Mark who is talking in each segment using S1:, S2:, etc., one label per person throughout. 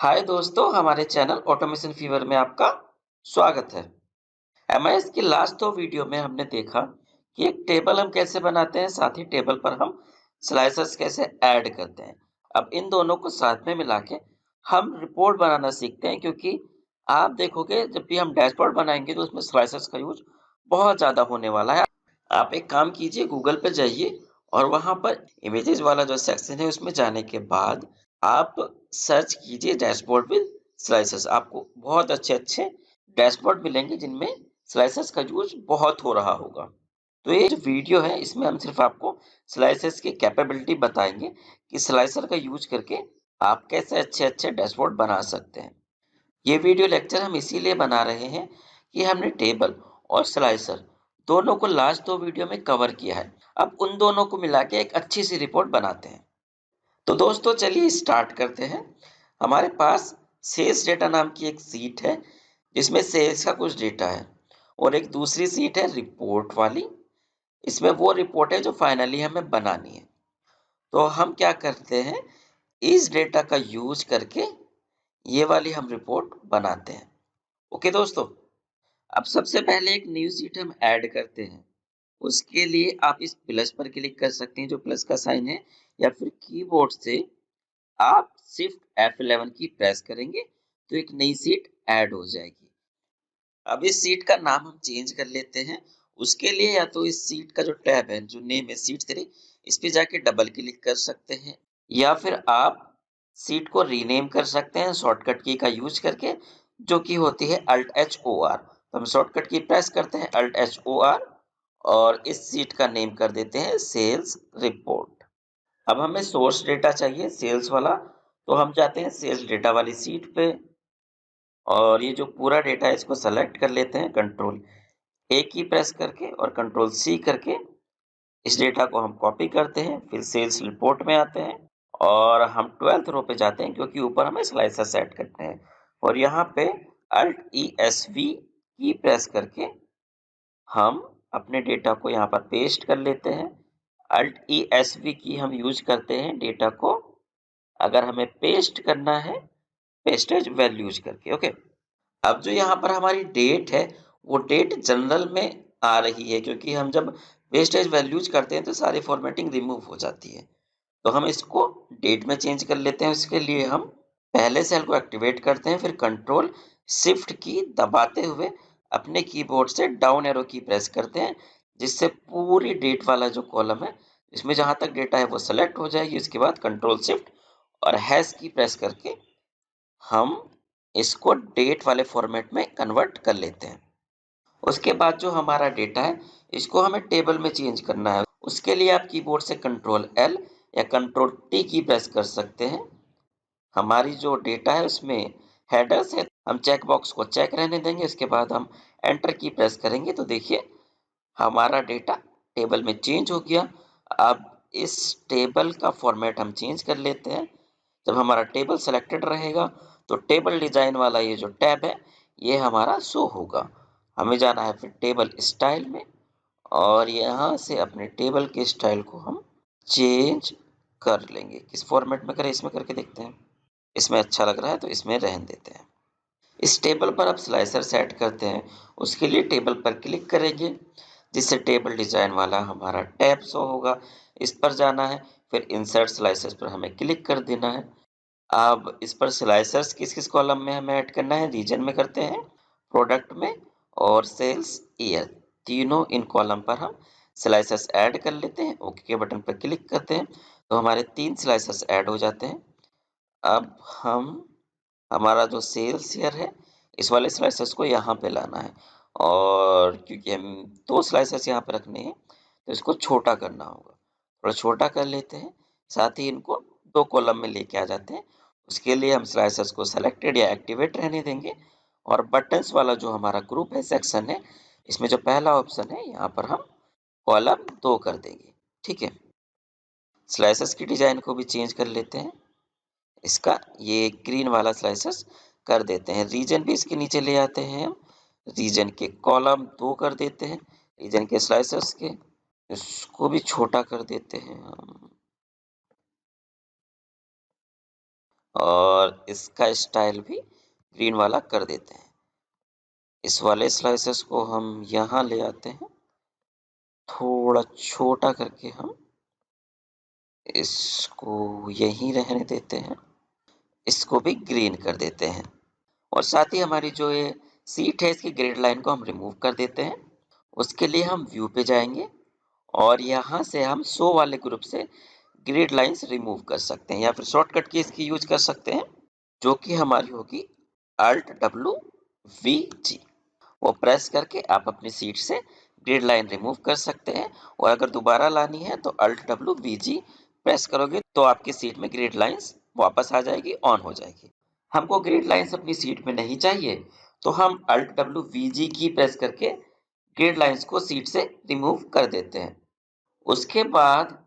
S1: हाय दोस्तों, हमारे channel automation fever में आपका स्वागत है। एमआईएस की लास्ट दो वीडियो में हमने देखा कि एक टेबल हम कैसे बनाते हैं, साथ ही टेबल पर हम स्लाइसर्स कैसे ऐड करते हैं। अब इन दोनों को साथ में मिला के हम रिपोर्ट बनाना सीखते हैं, क्योंकि आप देखोगे जब भी हम डैशबोर्ड बनाएंगे तो उसमें स्लाइसर्स का यूज बहुत ज़्यादा होने वाला है। आप एक काम कीजिए, गूगल पे जाइए और वहाँ पर इमेजेस वाला जो सेक्शन है उसमें जाने के बाद आप सर्च कीजिए डैशबोर्ड विद स्लाइसर्स। आपको बहुत अच्छे-अच्छे डैशबोर्ड मिलेंगे जिनमें स्लाइसर्स का यूज़ बहुत हो रहा होगा। तो ये जो वीडियो है इसमें हम सिर्फ़ आपको स्लाइसर्स की कैपेबिलिटी बताएँगे कि स्लाइसर का यूज़ करके आप कैसे अच्छे-अच्छे डैशबोर्ड बना सकते हैं। ये वीडियो लेक्चर हम इसीलिए बना रहे हैं कि हमने टेबल और स्लाइसर दोनों को लास्ट दो वीडियो में कवर किया है। अब उन दोनों को मिला के एक अच्छी सी रिपोर्ट बनाते हैं। तो दोस्तों चलिए स्टार्ट करते हैं। हमारे पास सेल्स डेटा नाम की एक सीट है जिसमें सेल्स का कुछ डेटा है, और एक दूसरी सीट है रिपोर्ट वाली। इसमें वो रिपोर्ट है जो फाइनली हमें बनानी है। तो हम क्या करते हैं, इस डेटा का यूज करके ये वाली हम रिपोर्ट बनाते हैं। ओके दोस्तों, अब सबसे पहले एक न्यू सीट हम ऐड करते हैं। उसके लिए आप इस प्लस पर क्लिक कर सकते हैं, जो प्लस का साइन है, या फिर कीबोर्ड से आप शिफ्ट F11 की प्रेस करेंगे तो एक नई सीट ऐड हो जाएगी। अब इस सीट का नाम हम चेंज कर लेते हैं। उसके लिए या तो इस सीट का जो टैब है, जो नेम है सीट 3, इस पे जाके डबल क्लिक कर सकते हैं, या फिर आप सीट को रीनेम कर सकते हैं शॉर्टकट की का यूज करके, जो कि होती है Alt H O R। तो हम शॉर्टकट की प्रेस करते हैं Alt H O R और इस सीट का नेम कर देते हैं सेल्स रिपोर्ट। अब हमें सोर्स डेटा चाहिए सेल्स वाला, तो हम जाते हैं सेल्स डेटा वाली सीट पे और ये जो पूरा डेटा है इसको सेलेक्ट कर लेते हैं कंट्रोल ए की प्रेस करके और कंट्रोल सी करके। इस डेटा को हम कॉपी करते हैं, फिर सेल्स रिपोर्ट में आते हैं और हम 12th रो पे जाते हैं, क्योंकि ऊपर हमें स्लाइसर सेट करते हैं, और यहाँ पे Alt ESV की प्रेस करके हम अपने डेटा को यहाँ पर पेस्ट कर लेते हैं। Alt ESV की हम यूज करते हैं डेटा को अगर हमें पेस्ट करना है पेस्टेज वैल्यूज करके। ओके, अब जो यहाँ पर हमारी डेट है वो डेट जनरल में आ रही है, क्योंकि हम जब वेस्टेज वैल्यूज करते हैं तो सारी फॉर्मेटिंग रिमूव हो जाती है। तो हम इसको डेट में चेंज कर लेते हैं। उसके लिए हम पहले सेल को एक्टिवेट करते हैं, फिर कंट्रोल शिफ्ट की दबाते हुए अपने कीबोर्ड से डाउन एरो की प्रेस करते हैं, जिससे पूरी डेट वाला जो कॉलम है इसमें जहां तक डेटा है वो सेलेक्ट हो जाएगी। उसके बाद कंट्रोल शिफ्ट और हैश की प्रेस करके हम इसको डेट वाले फॉर्मेट में कन्वर्ट कर लेते हैं। उसके बाद जो हमारा डेटा है इसको हमें टेबल में चेंज करना है। उसके लिए आप कीबोर्ड से कंट्रोल एल या कंट्रोल टी की प्रेस कर सकते हैं। हमारी जो डेटा है उसमें हेडर्स है, हम चेक बॉक्स को चेक रहने देंगे। उसके बाद हम एंटर की प्रेस करेंगे तो देखिए हमारा डेटा टेबल में चेंज हो गया। अब इस टेबल का फॉर्मेट हम चेंज कर लेते हैं। जब हमारा टेबल सेलेक्टेड रहेगा तो टेबल डिजाइन वाला ये जो टैब है ये हमारा शो होगा। हमें जाना है फिर टेबल स्टाइल में और यहाँ से अपने टेबल के स्टाइल को हम चेंज कर लेंगे। किस फॉर्मेट में करें, इसमें करके देखते हैं। इसमें अच्छा लग रहा है तो इसमें रहने देते हैं। इस टेबल पर आप स्लाइसर सेट करते हैं। उसके लिए टेबल पर क्लिक करेंगे, जिससे टेबल डिजाइन वाला हमारा टैब शो होगा। इस पर जाना है, फिर इंसर्ट स्लाइसर्स पर हमें क्लिक कर देना है। अब इस पर स्लाइसर्स किस किस कॉलम में हमें ऐड करना है, रीजन में करते हैं, प्रोडक्ट में और सेल्स ईयर, तीनों इन कॉलम पर हम स्लाइसर्स ऐड कर लेते हैं। ओके के बटन पर क्लिक करते हैं तो हमारे 3 स्लाइसर्स ऐड हो जाते हैं। अब हम हमारा जो सेल्स ईयर है इस वाले स्लाइसर्स को यहाँ पे लाना है, और क्योंकि हम 2 स्लाइसर्स यहाँ पे रखने हैं तो इसको छोटा करना होगा। थोड़ा छोटा कर लेते हैं, साथ ही इनको 2 कॉलम में लेके आ जाते हैं। उसके लिए हम स्लाइसर्स को सेलेक्टेड या एक्टिवेट रहने देंगे, और बटन्स वाला जो हमारा ग्रुप है, सेक्शन है, इसमें जो पहला ऑप्शन है यहाँ पर हम कॉलम 2 कर देंगे। ठीक है, स्लाइसर्स की डिजाइन को भी चेंज कर लेते हैं। इसका ये ग्रीन वाला स्लाइसर्स कर देते हैं। रीजन भी इसके नीचे ले आते हैं हम, रीजन के कॉलम 2 कर देते हैं। रीजन के स्लाइसर्स के इसको भी छोटा कर देते हैं हम, और इसका स्टाइल भी ग्रीन वाला कर देते हैं। इस वाले स्लाइसेस को हम यहाँ ले आते हैं, थोड़ा छोटा करके हम इसको यहीं रहने देते हैं, इसको भी ग्रीन कर देते हैं और साथ ही हमारी जो ये सीट है इसकी ग्रिड लाइन को हम रिमूव कर देते हैं। उसके लिए हम व्यू पे जाएंगे और यहाँ से हम शो वाले ग्रुप से ग्रिड लाइंस रिमूव कर सकते हैं या फिर शॉर्टकट की इसकी यूज कर सकते हैं, जो कि हमारी होगी Alt W V G। वो प्रेस करके आप अपनी सीट से ग्रिड लाइन रिमूव कर सकते हैं और अगर दोबारा लानी है तो Alt W V G press करोगे तो आपकी सीट में ग्रिड लाइंस वापस आ जाएगी, ऑन हो जाएगी। हमको ग्रिड लाइंस अपनी सीट में नहीं चाहिए तो हम Alt W V G की प्रेस करके ग्रिड लाइंस को सीट से रिमूव कर देते हैं। उसके बाद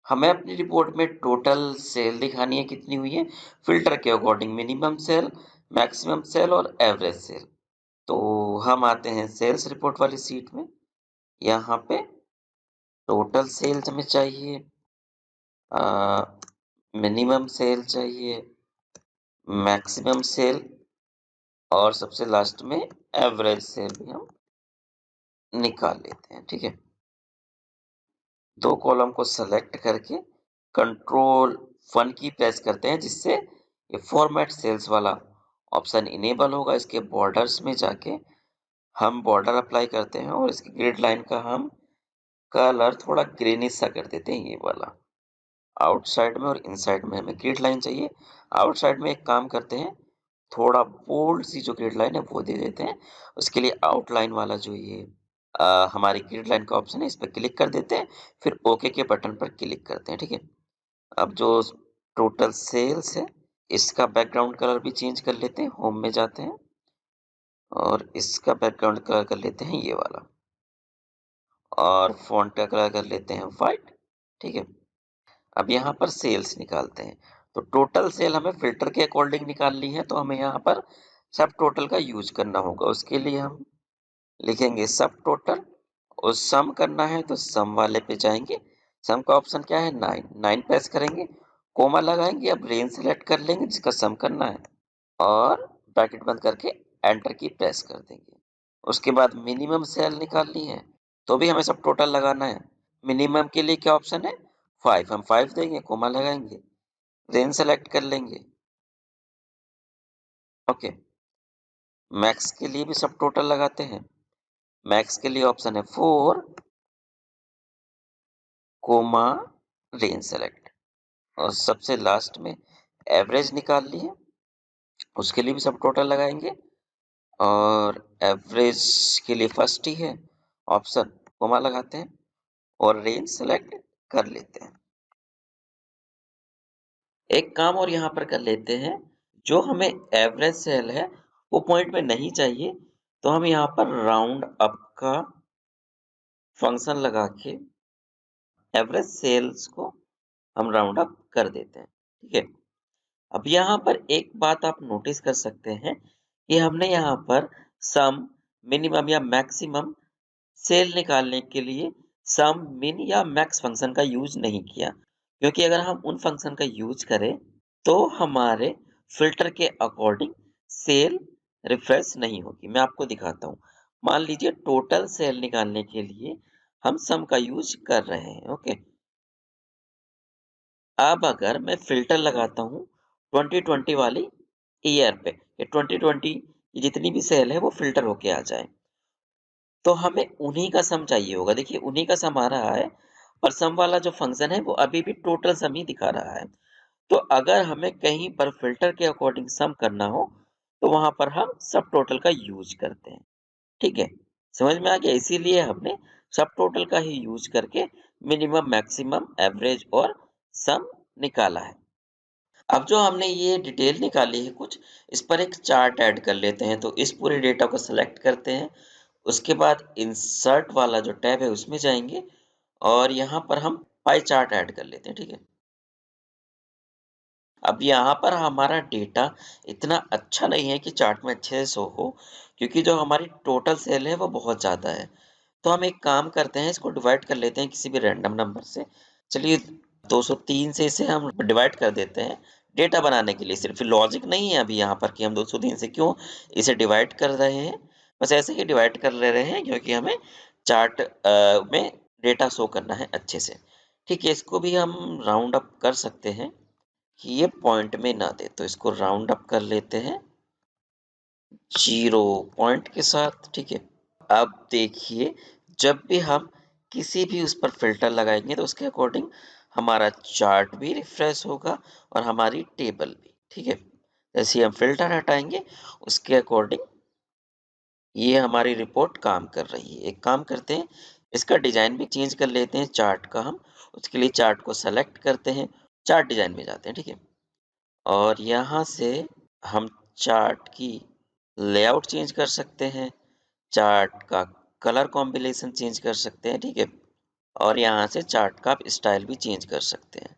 S1: हमें अपनी रिपोर्ट में टोटल सेल दिखानी है कितनी हुई है, फिल्टर के according minimum sale, maximum sale और एवरेज सेल। तो हम आते हैं सेल्स रिपोर्ट वाली सीट में। यहाँ पे टोटल सेल्स हमें चाहिए, मिनिमम सेल चाहिए, मैक्सिमम सेल और सबसे लास्ट में एवरेज सेल भी हम निकाल लेते हैं। ठीक है, दो कॉलम को सेलेक्ट करके कंट्रोल 1 की प्रेस करते हैं जिससे ये फॉर्मेट सेल्स वाला ऑप्शन इनेबल होगा। इसके बॉर्डर्स में जाके हम बॉर्डर अप्लाई करते हैं और इसकी ग्रिड लाइन का हम कलर थोड़ा ग्रीनिश सा कर देते हैं, ये वाला। आउटसाइड में और इनसाइड में हमें ग्रिड लाइन चाहिए। आउटसाइड में एक काम करते हैं, थोड़ा बोल्ड सी जो ग्रिड लाइन है वो दे देते हैं। उसके लिए आउटलाइन वाला जो ये हमारी ग्रिड लाइन का ऑप्शन है इस पर क्लिक कर देते हैं, फिर ओके के बटन पर क्लिक करते हैं। ठीक है, अब जो टोटल सेल्स है इसका बैकग्राउंड कलर भी चेंज कर लेते हैं। होम में जाते हैं और इसका बैकग्राउंड कलर कर लेते हैं ये वाला और फॉन्ट का कलर कर लेते हैं व्हाइट। ठीक है, अब यहाँ पर सेल्स निकालते हैं। तो टोटल सेल हमें फिल्टर के अकॉर्डिंग निकालनी है तो हमें यहाँ पर सब टोटल का यूज करना होगा। उसके लिए हम लिखेंगे सब टोटल और सम करना है तो सम वाले पे जाएंगे। सम का ऑप्शन क्या है 9, 9 प्रेस करेंगे, कोमा लगाएंगे, अब रेंज सेलेक्ट कर लेंगे जिसका सम करना है और ब्रैकेट बंद करके एंटर की प्रेस कर देंगे। उसके बाद मिनिमम सेल निकालनी है तो भी हमें सब टोटल लगाना है। मिनिमम के लिए क्या ऑप्शन है 5, हम 5 देंगे, कोमा लगाएंगे, रेंज सेलेक्ट कर लेंगे। ओके, मैक्स के लिए भी सब टोटल लगाते हैं। मैक्स के लिए ऑप्शन है 4, कोमा, रेंज सेलेक्ट और सबसे लास्ट में एवरेज निकाल लिए, उसके लिए भी सब टोटल लगाएंगे और एवरेज के लिए फर्स्ट ही है ऑप्शन, कोमा लगाते हैं और रेंज सेलेक्ट कर लेते हैं। एक काम और यहाँ पर कर लेते हैं, जो हमें एवरेज सेल है वो पॉइंट में नहीं चाहिए तो हम यहाँ पर राउंड अप का फंक्शन लगा के एवरेज सेल्स को हम राउंड अप कर देते हैं। ठीक है, अब यहाँ पर एक बात आप नोटिस कर सकते हैं कि हमने यहाँ पर सम, मिनिमम या मैक्सिमम सेल निकालने के लिए सम, मिन या मैक्स फंक्शन का यूज नहीं किया, क्योंकि अगर हम उन फंक्शन का यूज करें तो हमारे फिल्टर के अकॉर्डिंग सेल रिफ्रेश नहीं होगी। मैं आपको दिखाता हूँ। मान लीजिए टोटल सेल निकालने के लिए हम सम का यूज कर रहे हैं। ओके, अब अगर मैं फ़िल्टर लगाता हूँ 2020 वाली ईयर पे, ये 2020 की जितनी भी सेल है वो फ़िल्टर होके आ जाए, तो हमें उन्हीं का सम चाहिए होगा। देखिए उन्हीं का सम आ रहा है और सम वाला जो फ़ंक्शन है वो अभी भी टोटल सम ही दिखा रहा है। तो अगर हमें कहीं पर फ़िल्टर के अकॉर्डिंग सम करना हो, तो वहाँ पर हम सब टोटल का यूज़ करते हैं। ठीक है? समझ में आ गया? इसीलिए हमने सब टोटल का ही यूज़ करके मिनिमम, मैक्सिमम, एवरेज और सम निकाला है। अब जो हमने ये डिटेल निकाली है कुछ, इस पर एक चार्ट ऐड कर लेते हैं। तो इस पूरे डेटा को सेलेक्ट करते हैं। उसके बाद इंसर्ट वाला जो टैब है उसमें जाएँगे और यहाँ पर हम पाई चार्ट ऐड कर लेते हैं। ठीक है? अब यहाँ पर हमारा डेटा इतना अच्छा नहीं है कि चार्ट में अच्छे से शो हो, क्योंकि जो हमारी टोटल सेल है वो बहुत ज़्यादा है। तो हम एक काम करते हैं, इसको डिवाइड कर लेते हैं किसी भी रैंडम नंबर से। चलिए 203 से इसे हम डिवाइड कर देते हैं। डेटा बनाने के लिए सिर्फ लॉजिक नहीं है अभी यहाँ पर कि हम 203 से क्यों इसे डिवाइड कर रहे हैं। बस ऐसे ही डिवाइड कर ले रहे हैं क्योंकि हमें चार्ट में डेटा शो करना है अच्छे से। ठीक है, इसको भी हम राउंड अप कर सकते हैं कि ये पॉइंट में ना दे, तो इसको राउंड अप कर लेते हैं 0 पॉइंट के साथ। ठीक है, अब देखिए जब भी हम किसी भी उस पर फ़िल्टर लगाएँगे तो उसके अकॉर्डिंग हमारा चार्ट भी रिफ्रेश होगा और हमारी टेबल भी, ठीक है? जैसे ही हम फ़िल्टर हटाएँगे उसके अकॉर्डिंग ये हमारी रिपोर्ट काम कर रही है। एक काम करते हैं, इसका डिज़ाइन भी चेंज कर लेते हैं चार्ट का हम। उसके लिए चार्ट को सेलेक्ट करते हैं, चार्ट डिज़ाइन में जाते हैं, ठीक है? और यहाँ से हम चार्ट की लेआउट चेंज कर सकते हैं, चार्ट का कलर कॉम्बिनेशन चेंज कर सकते हैं, ठीक है? और यहाँ से चार्ट का आप स्टाइल भी चेंज कर सकते हैं।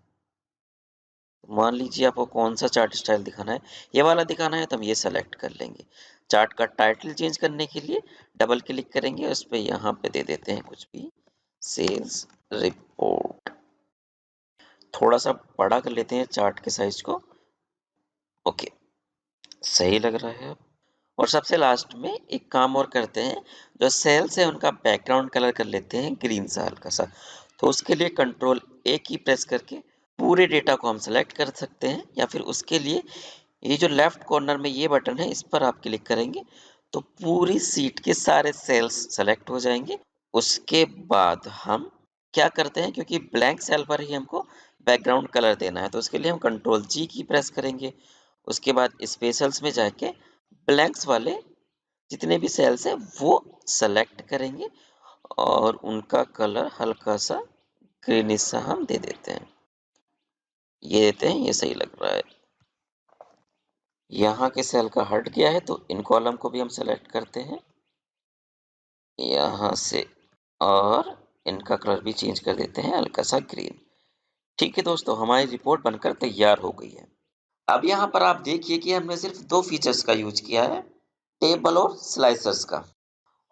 S1: मान लीजिए आपको कौन सा चार्ट स्टाइल दिखाना है, ये वाला दिखाना है तो हम ये सेलेक्ट कर लेंगे। चार्ट का टाइटल चेंज करने के लिए डबल क्लिक करेंगे, उस पे यहाँ पे दे देते हैं कुछ भी, सेल्स रिपोर्ट। थोड़ा सा बड़ा कर लेते हैं चार्ट के साइज को। ओके, सही लग रहा है अब। और सबसे लास्ट में एक काम और करते हैं, जो सेल्स है उनका बैकग्राउंड कलर कर लेते हैं ग्रीन सा हल्का सा। तो उसके लिए कंट्रोल ए की प्रेस करके पूरे डेटा को हम सेलेक्ट कर सकते हैं, या फिर उसके लिए ये जो लेफ्ट कॉर्नर में ये बटन है इस पर आप क्लिक करेंगे तो पूरी सीट के सारे सेल्स सेलेक्ट हो जाएंगे। उसके बाद हम क्या करते हैं, क्योंकि ब्लैंक सेल पर ही हमको बैकग्राउंड कलर देना है तो उसके लिए हम कंट्रोल जी की प्रेस करेंगे। उसके बाद स्पेशल्स में जाके ब्लैंक्स वाले जितने भी सेल्स हैं वो सेलेक्ट करेंगे और उनका कलर हल्का सा ग्रीनिश सा हम दे देते हैं। ये देते हैं, ये सही लग रहा है। यहाँ के सेल का हट गया है तो इन कॉलम को भी हम सेलेक्ट करते हैं यहाँ से, और इनका कलर भी चेंज कर देते हैं हल्का सा ग्रीन। ठीक है दोस्तों, हमारी रिपोर्ट बनकर तैयार हो गई है। अब यहाँ पर आप देखिए कि हमने सिर्फ 2 फीचर्स का यूज़ किया है, टेबल और स्लाइसर्स का।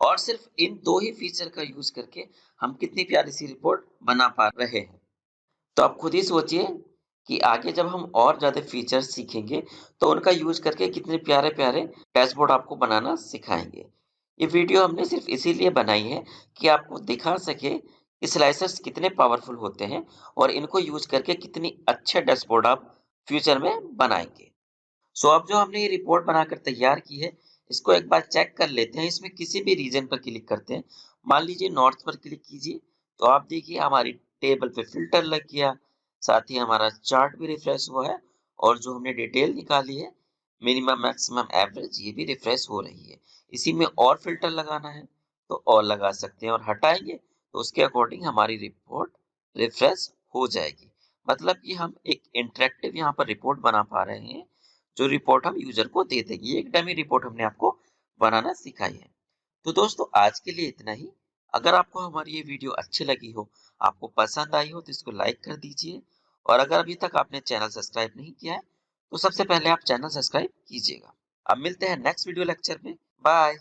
S1: और सिर्फ इन 2 ही फीचर का यूज़ करके हम कितनी प्यारी सी रिपोर्ट बना पा रहे हैं। तो आप खुद ही सोचिए कि आगे जब हम और ज़्यादा फीचर्स सीखेंगे, तो उनका यूज़ करके कितने प्यारे-प्यारे डैशबोर्ड आपको बनाना सिखाएँगे। ये वीडियो हमने सिर्फ़ इसीलिए बनाई है कि आपको दिखा सके कि स्लाइसर्स कितने पावरफुल होते हैं और इनको यूज़ करके कितनी अच्छे डैशबोर्ड आप फ्यूचर में बनाएँगे। सो अब जो हमने ये रिपोर्ट बनाकर तैयार की है, इसको एक बार चेक कर लेते हैं। इसमें किसी भी रीजन पर क्लिक करते हैं। मान लीजिए नॉर्थ पर क्लिक कीजिए, तो आप देखिए हमारी टेबल पे फ़िल्टर लग गया, साथ ही हमारा चार्ट भी रिफ्रेश हुआ है और जो हमने डिटेल निकाली है, मिनिमम, मैक्सिमम, एवरेज, ये भी रिफ्रेश हो रही है। इसी में और फ़िल्टर लगाना है, तो और लगा सकते हैं और हटाएँगे, तो उसके अकॉर्डिंग हमारी रिपोर्ट रिफ्रेश हो जाएगी। मतलब कि हम एक इंटरैक्टिव यहाँ पर रिपोर्ट बना पा रहे हैं, जो रिपोर्ट हम यूजर को दे देंगे। ये एक डमी रिपोर्ट हमने आपको बनाना सिखाई है। तो दोस्तों आज के लिए इतना ही। अगर आपको हमारी ये वीडियो अच्छी लगी हो, आपको पसंद आई हो तो इसको लाइक कर दीजिए, और अगर अभी तक आपने चैनल सब्सक्राइब नहीं किया है तो सबसे पहले आप चैनल सब्सक्राइब कीजिएगा। अब मिलते हैं नेक्स्ट वीडियो लेक्चर में। बाय।